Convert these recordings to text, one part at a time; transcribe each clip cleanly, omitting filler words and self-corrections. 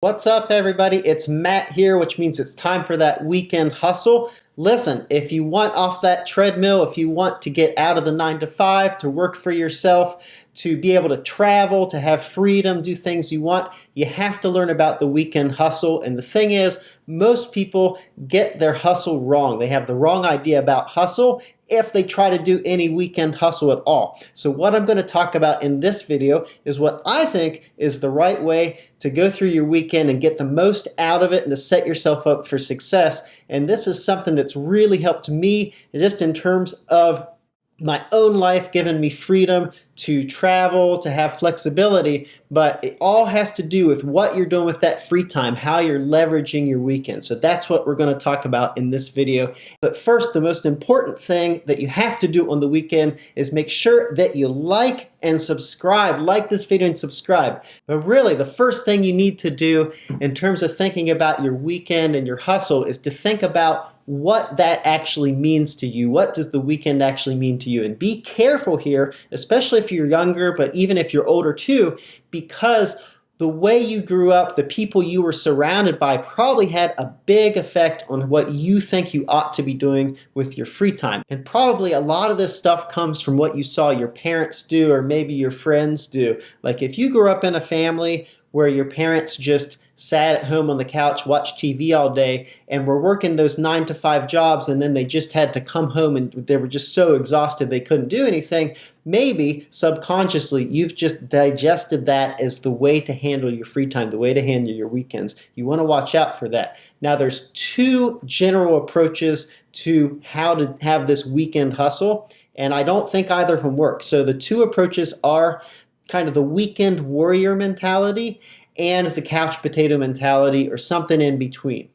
What's up, everybody? It's Matt here, which means it's time for that weekend hustle. Listen, if you want off that treadmill, if you want to get out of the 9 to 5, to work for yourself, to be able to travel, to have freedom, do things you want, you have to learn about the weekend hustle. And the thing is, most people get their hustle wrong. They have the wrong idea about hustle if they try to do any weekend hustle at all. So what I'm going to talk about in this video is what I think is the right way to go through your weekend and get the most out of it and to set yourself up for success. And this is something that's really helped me just in terms of my own life, given me freedom to travel, to have flexibility, but it all has to do with what you're doing with that free time, how you're leveraging your weekend. So that's what we're going to talk about in this video. But first, the most important thing that you have to do on the weekend is make sure that you like and subscribe. Like this video and subscribe. But really, the first thing you need to do in terms of thinking about your weekend and your hustle is to think about what that actually means to you. What does the weekend actually mean to you? And be careful here, especially if you're younger, but even if you're older too, because the way you grew up, the people you were surrounded by probably had a big effect on what you think you ought to be doing with your free time. And probably a lot of this stuff comes from what you saw your parents do or maybe your friends do. Like if you grew up in a family where your parents just sat at home on the couch, watched TV all day, and were working those 9 to 5 jobs, and then they just had to come home and they were just so exhausted they couldn't do anything, maybe subconsciously you've just digested that as the way to handle your free time, the way to handle your weekends. You want to watch out for that. Now there's two general approaches to how to have this weekend hustle, and I don't think either of them work. So the two approaches are kind of the weekend warrior mentality and the couch potato mentality, or something in between.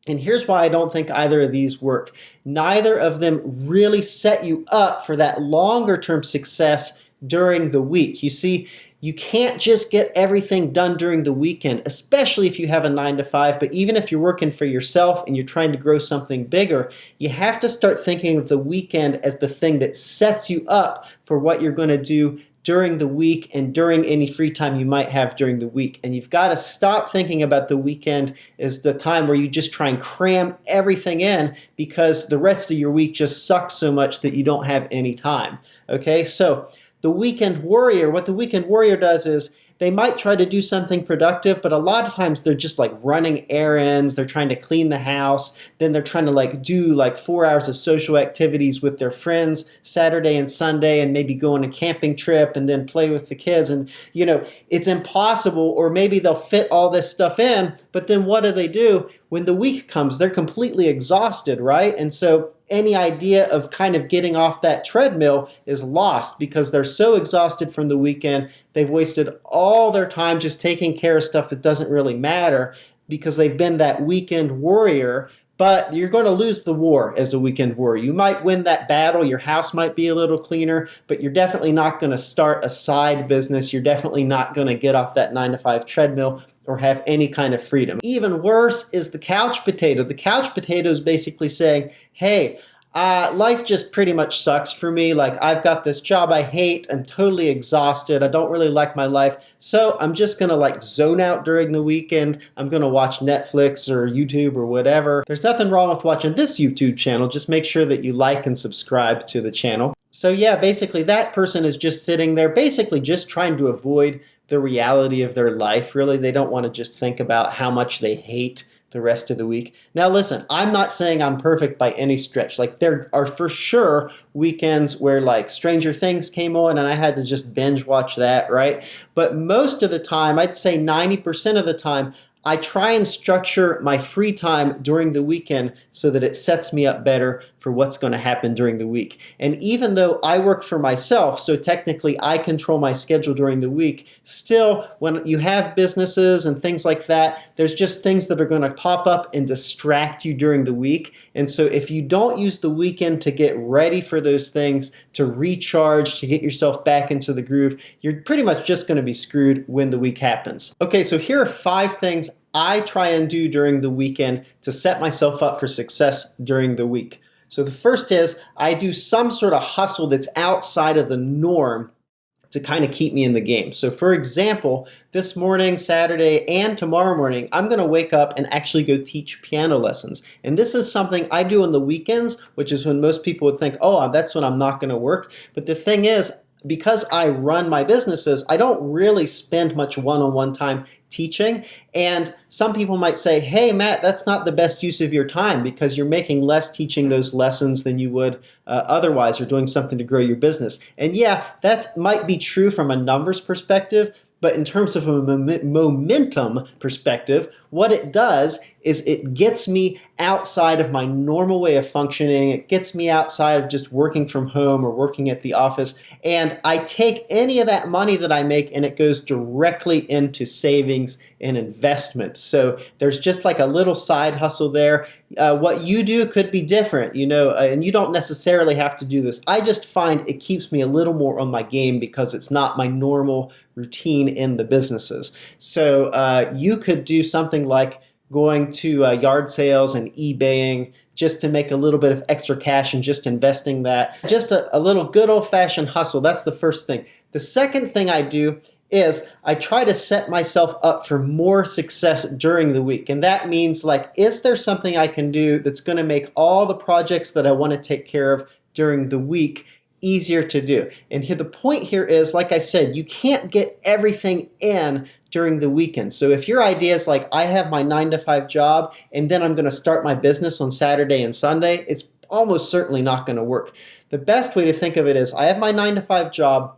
And here's why I don't think either of these work. Neither of them really set you up for that longer term success during the week. You see, you can't just get everything done during the weekend, especially if you have a 9 to 5, but even if you're working for yourself and you're trying to grow something bigger, you have to start thinking of the weekend as the thing that sets you up for what you're going to do during the week and during any free time you might have during the week. And you've got to stop thinking about the weekend as the time where you just try and cram everything in because the rest of your week just sucks so much that you don't have any time. Okay, so the weekend warrior, what the weekend warrior does is they might try to do something productive, but a lot of times they're just like running errands, they're trying to clean the house, then they're trying to do 4 hours of social activities with their friends Saturday and Sunday, and maybe go on a camping trip and then play with the kids. And it's impossible, or maybe they'll fit all this stuff in, but then what do? When the week comes, they're completely exhausted, right? And so any idea of kind of getting off that treadmill is lost because they're so exhausted from the weekend. They've wasted all their time just taking care of stuff that doesn't really matter because they've been that weekend warrior. But you're going to lose the war as a weekend warrior. You might win that battle. Your house might be a little cleaner, but you're definitely not going to start a side business. You're definitely not going to get off that 9 to 5 treadmill or have any kind of freedom. Even worse is the couch potato. The couch potato is basically saying, hey, life just pretty much sucks for me. Like, I've got this job I hate. I'm totally exhausted. I don't really like my life. So I'm just going to zone out during the weekend. I'm going to watch Netflix or YouTube or whatever. There's nothing wrong with watching this YouTube channel. Just make sure that you like and subscribe to the channel. So yeah, basically that person is just sitting there, basically just trying to avoid the reality of their life. Really, they don't want to just think about how much they hate the rest of the week. Now listen, I'm not saying I'm perfect by any stretch. There are for sure weekends where Stranger Things came on and I had to just binge watch that, right? But most of the time, I'd say 90% of the time, I try and structure my free time during the weekend so that it sets me up better for what's going to happen during the week. And even though I work for myself, so technically I control my schedule during the week, still when you have businesses and things like that, there's just things that are going to pop up and distract you during the week. And so if you don't use the weekend to get ready for those things, to recharge, to get yourself back into the groove, you're pretty much just going to be screwed when the week happens. Okay, so here are 5 things I try and do during the weekend to set myself up for success during the week. So the first is I do some sort of hustle that's outside of the norm to kind of keep me in the game. So for example, this morning, Saturday, and tomorrow morning, I'm going to wake up and actually go teach piano lessons. And this is something I do on the weekends, which is when most people would think, oh, that's when I'm not going to work. But the thing is, because I run my businesses, I don't really spend much one-on-one time teaching. And some people might say, hey, Matt, that's not the best use of your time because you're making less teaching those lessons than you would otherwise, or doing something to grow your business. And yeah, that might be true from a numbers perspective, but in terms of a momentum perspective, what it does is it gets me outside of my normal way of functioning. It gets me outside of just working from home or working at the office. And I take any of that money that I make and it goes directly into savings and investment. So there's just like a little side hustle there. What you do could be different, and you don't necessarily have to do this. I just find it keeps me a little more on my game because it's not my normal routine in the businesses. So you could do something like going to yard sales and eBaying just to make a little bit of extra cash and just investing that. Just a little good old-fashioned hustle. That's the first thing. The second thing I do is I try to set myself up for more success during the week. And that means, like, is there something I can do that's going to make all the projects that I want to take care of during the week easier to do? And here, the point here is, like I said, you can't get everything in during the weekend. So if your idea is like, I have my 9-to-5 job and then I'm going to start my business on Saturday and Sunday, it's almost certainly not going to work. The best way to think of it is, I have my 9-to-5 job,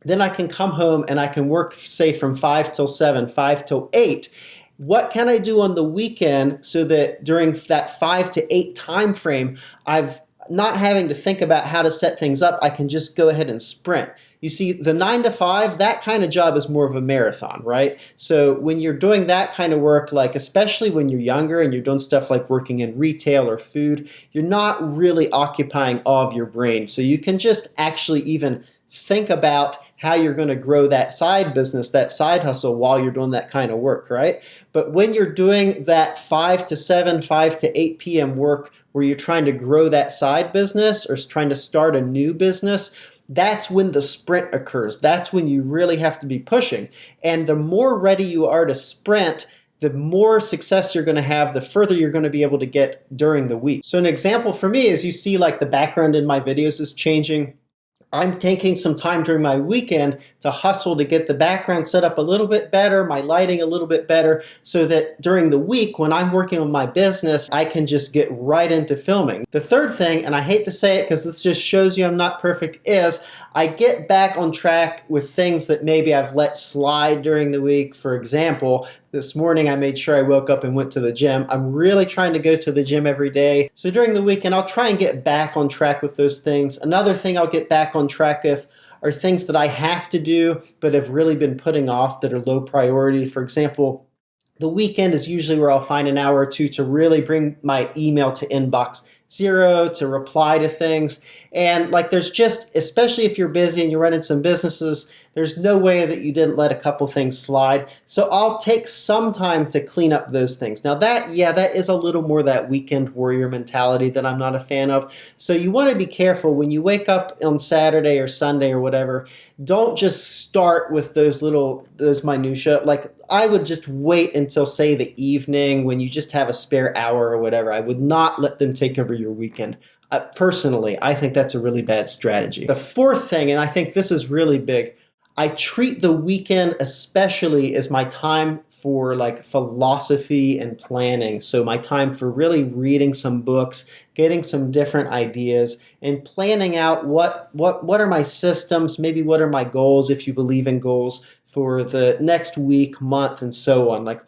then I can come home and I can work, say, from 5 till 7, 5 till 8. What can I do on the weekend so that during that 5 to 8 time frame, I've not having to think about how to set things up, I can just go ahead and sprint. You see, the 9-to-5, that kind of job is more of a marathon, right? So when you're doing that kind of work, like especially when you're younger and you're doing stuff like working in retail or food, you're not really occupying all of your brain. So you can just actually even think about how you're going to grow that side business, that side hustle while you're doing that kind of work, right? But when you're doing that 5 to 7, 5 to 8 p.m. work where you're trying to grow that side business or trying to start a new business, that's when the sprint occurs. That's when you really have to be pushing. And the more ready you are to sprint, the more success you're going to have, the further you're going to be able to get during the week. So an example for me is, you see like the background in my videos is changing. I'm taking some time during my weekend to hustle to get the background set up a little bit better, my lighting a little bit better, so that during the week when I'm working on my business, I can just get right into filming. The third thing, and I hate to say it because this just shows you I'm not perfect, is I get back on track with things that maybe I've let slide during the week. For example, this morning I made sure I woke up and went to the gym. I'm really trying to go to the gym every day. So during the weekend, I'll try and get back on track with those things. Another thing I'll get back on track with are things that I have to do but have really been putting off that are low priority. For example, the weekend is usually where I'll find an hour or two to really bring my email to inbox 0, to reply to things. And like, there's just, especially if you're busy and you're running some businesses, there's no way that you didn't let a couple things slide. So I'll take some time to clean up those things. Now that is a little more that weekend warrior mentality that I'm not a fan of. So you want to be careful when you wake up on Saturday or Sunday or whatever. Don't just start with those minutia. Like, I would just wait until, say, the evening when you just have a spare hour or whatever. I would not let them take over your weekend. Personally, I think that's a really bad strategy. The fourth thing, and I think this is really big, I treat the weekend especially as my time for like philosophy and planning. So my time for really reading some books, getting some different ideas, and planning out what are my systems, maybe what are my goals, if you believe in goals, for the next week, month, and so on. Like,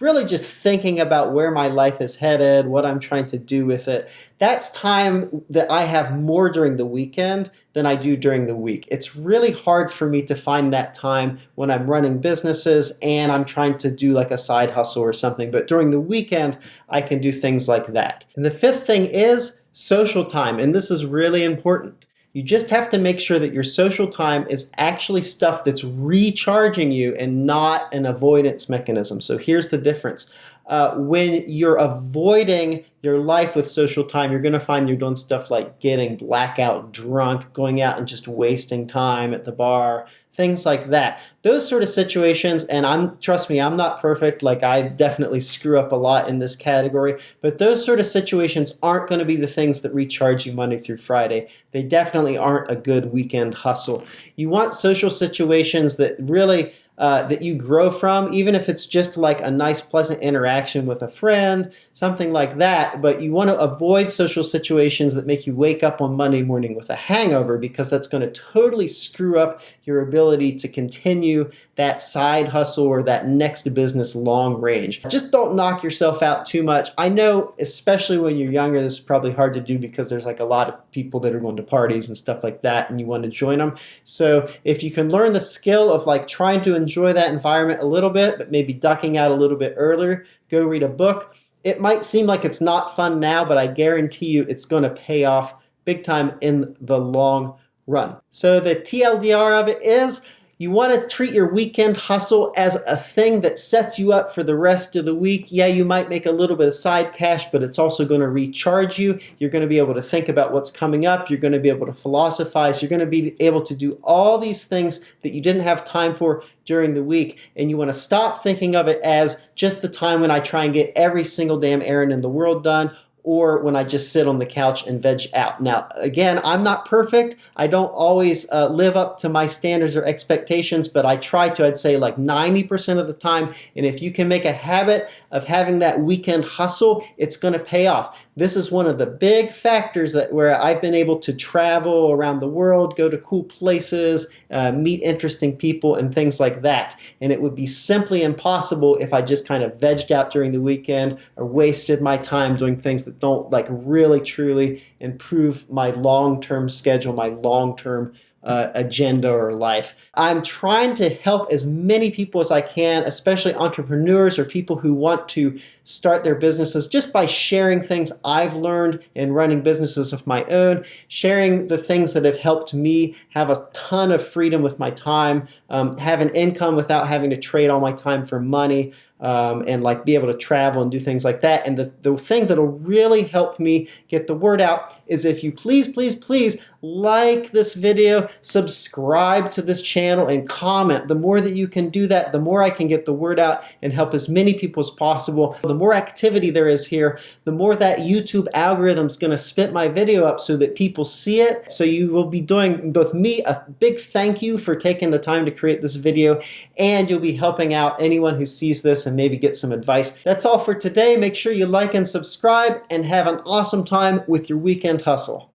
really just thinking about where my life is headed, what I'm trying to do with it. That's time that I have more during the weekend than I do during the week. It's really hard for me to find that time when I'm running businesses and I'm trying to do like a side hustle or something. But during the weekend, I can do things like that. And the fifth thing is social time. And this is really important. You just have to make sure that your social time is actually stuff that's recharging you and not an avoidance mechanism. So here's the difference. When you're avoiding your life with social time, you're going to find you're doing stuff like getting blackout drunk, going out and just wasting time at the bar, things like that. Those sort of situations, and trust me, I'm not perfect. Like, I definitely screw up a lot in this category, but those sort of situations aren't going to be the things that recharge you Monday through Friday. They definitely aren't a good weekend hustle. You want social situations that really that you grow from, even if it's just like a nice, pleasant interaction with a friend, something like that. But you want to avoid social situations that make you wake up on Monday morning with a hangover, because that's going to totally screw up your ability to continue that side hustle or that next business long range. Just don't knock yourself out too much. I know, especially when you're younger, this is probably hard to do because there's like a lot of people that are going to parties and stuff like that, and you want to join them. So if you can learn the skill of like trying to enjoy that environment a little bit, but maybe ducking out a little bit earlier, go read a book. It might seem like it's not fun now, but I guarantee you it's going to pay off big time in the long run. So the TLDR of it is, you want to treat your weekend hustle as a thing that sets you up for the rest of the week. Yeah, you might make a little bit of side cash, but it's also going to recharge you. You're going to be able to think about what's coming up. You're going to be able to philosophize. You're going to be able to do all these things that you didn't have time for during the week. And you want to stop thinking of it as just the time when I try and get every single damn errand in the world done, or when I just sit on the couch and veg out. Now, again, I'm not perfect. I don't always live up to my standards or expectations, but I try to, I'd say like 90% of the time. And if you can make a habit of having that weekend hustle, it's going to pay off. This is one of the big factors where I've been able to travel around the world, go to cool places, meet interesting people and things like that. And it would be simply impossible if I just kind of vegged out during the weekend or wasted my time doing things that don't like really truly improve my long-term schedule, my long-term agenda or life. I'm trying to help as many people as I can, especially entrepreneurs or people who want to start their businesses, just by sharing things I've learned in running businesses of my own, sharing the things that have helped me have a ton of freedom with my time, have an income without having to trade all my time for money, and like be able to travel and do things like that. And the thing that'll really help me get the word out is if you please like this video, subscribe to this channel, and comment. The more that you can do that, the more I can get the word out and help as many people as possible. The more activity there is here, the more that YouTube algorithm's going to spit my video up so that people see it. So you will be doing both me a big thank you for taking the time to create this video, and you'll be helping out anyone who sees this and maybe get some advice. That's all for today. Make sure you like and subscribe, and have an awesome time with your weekend hustle.